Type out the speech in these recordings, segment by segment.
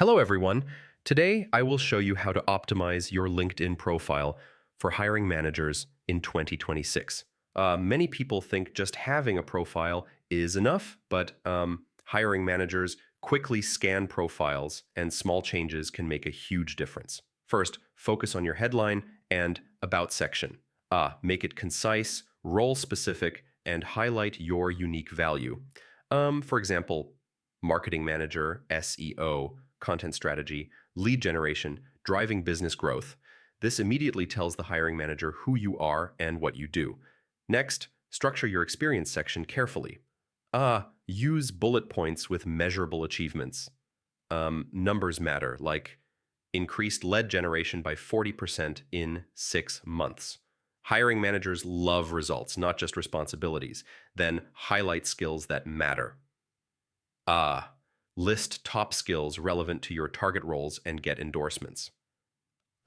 Hello, everyone. Today, I will show you how to optimize your LinkedIn profile for hiring managers in 2026. Many people think just having a profile is enough, but hiring managers quickly scan profiles, and small changes can make a huge difference. First, focus on your headline and About section. Make it concise, role-specific, and highlight your unique value. For example, marketing manager, SEO, content strategy, lead generation, driving business growth. This immediately tells the hiring manager who you are and what you do. Next, structure your experience section carefully. Use bullet points with measurable achievements. Numbers matter, like increased lead generation by 40% in 6 months. Hiring managers love results, not just responsibilities. Then highlight skills that matter. List top skills relevant to your target roles and get endorsements.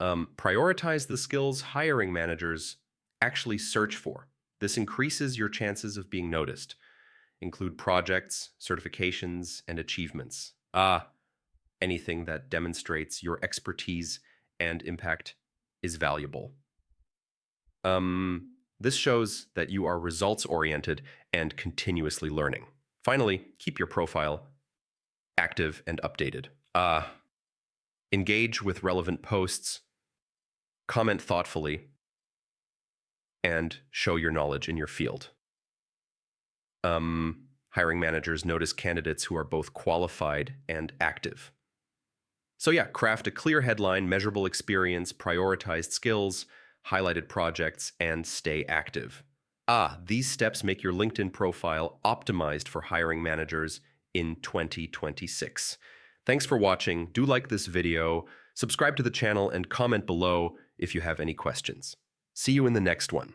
Prioritize the skills hiring managers actually search for. This increases your chances of being noticed. Include projects, certifications, and achievements. Anything that demonstrates your expertise and impact is valuable. This shows that you are results-oriented and continuously learning. Finally, keep your profile active and updated. Engage with relevant posts, comment thoughtfully, and show your knowledge in your field. Hiring managers notice candidates who are both qualified and active. So yeah, craft a clear headline, measurable experience, prioritized skills, highlighted projects, and stay active. These steps make your LinkedIn profile optimized for hiring managers in 2026. Thanks for watching. Do like this video, subscribe to the channel, and comment below if you have any questions. See you in the next one.